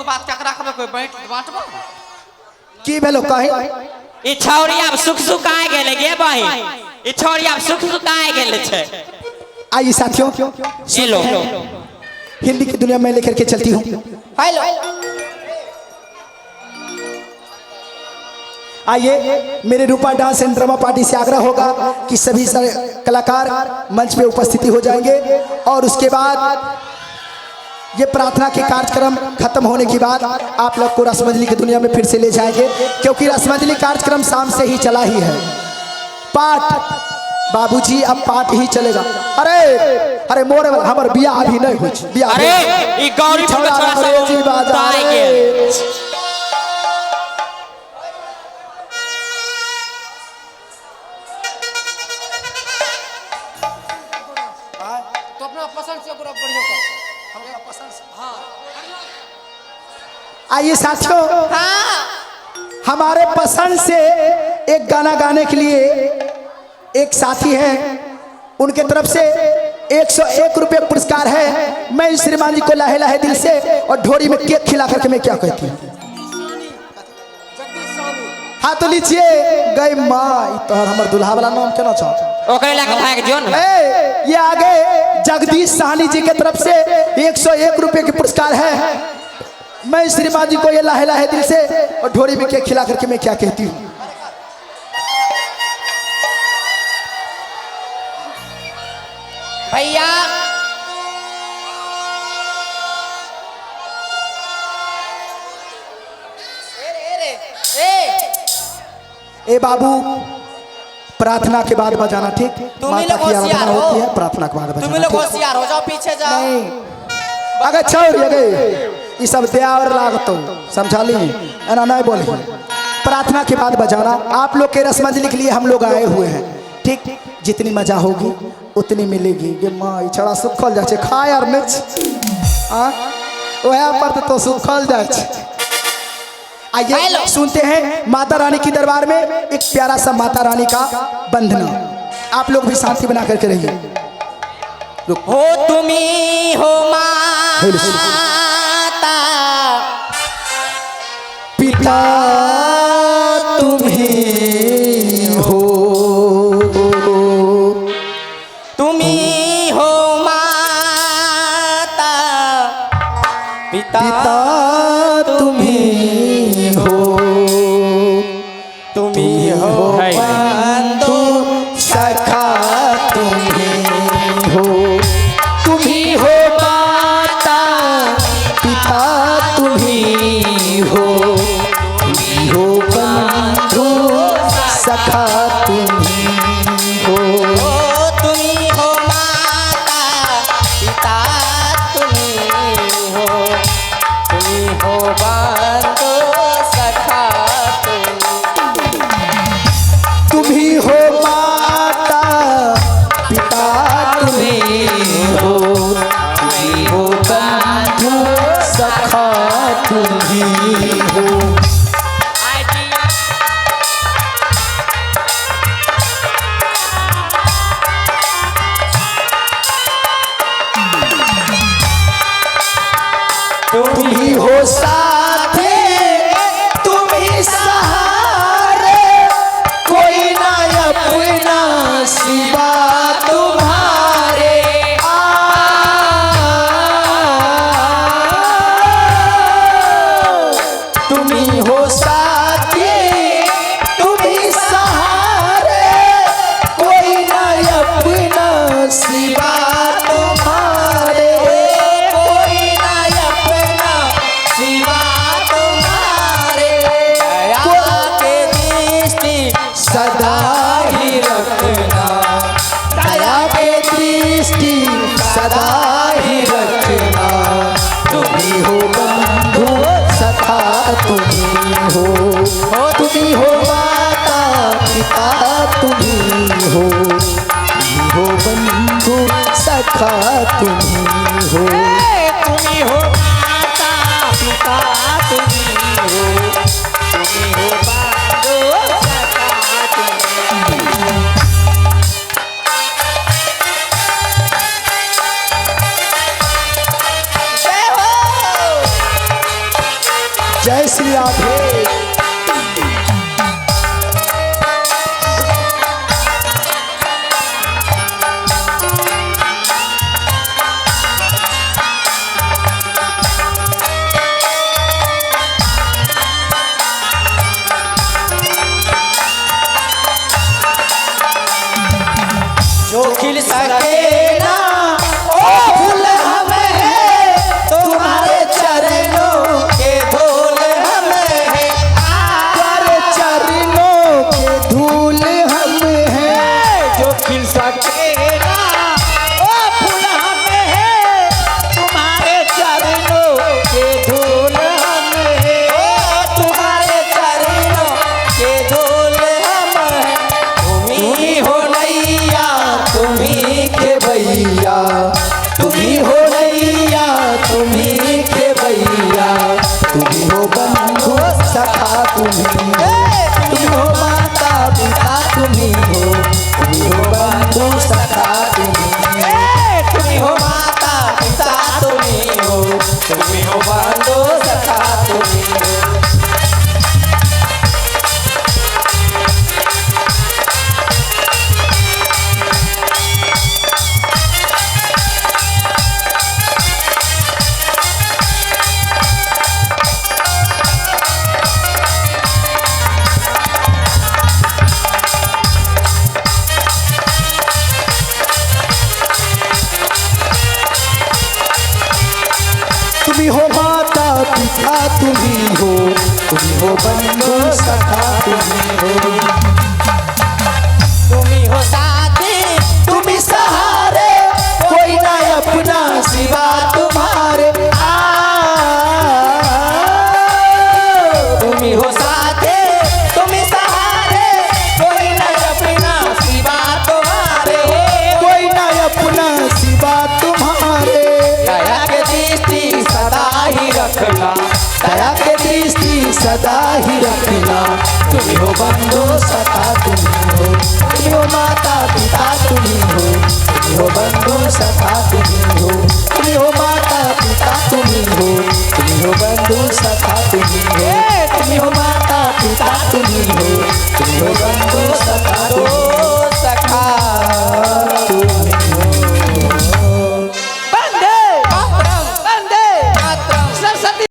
के बात चकरा खबे कोई बैठ बांटबो की भेलो कहि ई छौरी अब सुख सुख आए गेले गे बहिन ई छौरी अब सुख सुख आए गेले छे। आइए साथियों ये लो हिंदी की दुनिया में लेकर के चलती हूँ। हेलो आइए मेरे रूपा डांस एंड ड्रामा पार्टी से आग्रह होगा कि सभी कलाकार मंच पे उपस्थिति हो जाएंगे और उसके बाद ये प्रार्थना के कार्यक्रम खत्म होने के बाद आप लोग को रसमंजली की दुनिया में फिर से ले जाएंगे, क्योंकि रसमंजली कार्यक्रम शाम से ही चला ही है। पाठ बाबूजी अब पाठ ही चलेगा। अरे अरे मोरे हमार बिया अभी नहीं हुई बिया। अरे ई गौरी छोड़ा अंग्रेजी बाजाएंगे तो अपना पसंद से पूरा बढ़िया कर हमरा पसंद से। हाँ आइए साथियों हमारे पसंद से एक गाना गाने के लिए एक साथी हैं, उनके तरफ से 101 रुपये पुरस्कार है। मैं श्रीमान जी को लहे लहे दिल से और ढोरी में केक खिला करके मैं क्या कहती हूँ। हाँ तो लीजिए गई माँ तो हमारे दुल्हा वाला नाम क्या चाहो ओकरे लाके भाग जो न ये आगे जगदीश साहनी जी के तरफ से 101 रुपये के पुरस्कार है। मैं श्रीमान जी को ये लहे लहे दिल से और ढोरी में केक खिला करके मैं क्या कहती हूँ। भैया ए बाबू प्रार्थना के बाद बजाना ठीक। माता की आराधना होती है प्रार्थना के बाद बजाना। तुम लोग होशियार हो जाओ पीछे जाओ। नहीं अगर छोड़ ये ये सब देवर लागतो समझा ली ना नहीं बोले। प्रार्थना के बाद बजाना। आप लोग के रसमंजली के लिए हम लोग आए हुए हैं ठीक। जितनी मजा होगी उतनी मिलेगी। ये माँ छड़ा सुखल जाए खा यार वह पर तो सुखल जाए। आइए सुनते हैं माता रानी की दरबार में एक प्यारा सा माता रानी का बंधना। आप लोग भी शांति बना करके रहिए। हो तुम्ही हो माता पिता तुम्ही हो तुम्ही हो माता पिता तुम्ही हो तुम्ही हो बंधु सखा तुम्ही हो। तुम्ही हो माता पिता तुम्ही हो। तुम्ही हो बंधु सखा तुम्ही हो। तुम्ही हो माता पिता तुम्ही हो तुम्ही हो बंधु सखा तुम्ही हो माता पिता तुम्ही हो। तुम्ही हो बंधु सखा तुम्ही हो। तुम्ही हो साथे तुम्ही सहारे कोई ना अपना सिवा तुम्हारे। तुम्ही हो साथे तुम्ही सहारे कोई ना अपना सिवा तुम्हारे। सदा ही रखना दया के दृष्टि सदा ही रखना। तुम्ही हो बंधु सखा तुम्ही हो। तुम्ही हो माता पिता तुम्ही हो। तुम्ही हो बंधु सखा तुम्ही हो। तुम्ही हो माता पिता तुम्ही हो तुम्ही हो बंधु सखा तुम्ही हो। जय श्री राधे। जो खिल सके ना ओ फूल हमें है, तुम्हारे चरणों के धूल हमें है। तुम्हारे चरणों के धूल हम हैं। जो खिल सके ना ओ फूल हमें है, तुम्हारे चरणों के धूल हमें है। तुम्हारे चरणों के धूल हम है। तुम ही हो नैया, तुम ही के भैया, तुम ही हो नैया, तुम ही के भैया, तुम ही हो बंधु सखा, तुम ही हो माता पिता, तुम ही हो बंधु सखा, तुम ही हो माता पिता, तुम ही हो बंधु सखा, तुम ही हो। तुम ही हो माता पिता, तुम ही हो बंधु सखा, तुम ही हो। तुम ही हो साथी, तुम ही सहारे, कोई ना अपना सिवा तुम्हारे। तुम ही हो साथे, तुम ही सहारे, कोई न अपना सिवा तुम्हारे। कोई ना अपना सिवा तुम्हारे। दया के दृष्टि सदा ही रखना, दया के दृष्टि सदा ही रखना। तुम ही हो बंधु सखा, तुम ही हो माता पिता, तुम ही हो बंधु सखा, तुम ही हो माता पिता, तुम ही हो बंधु सखा, तुम ही हो माता पिता, तुम ही हो बंधु सखा।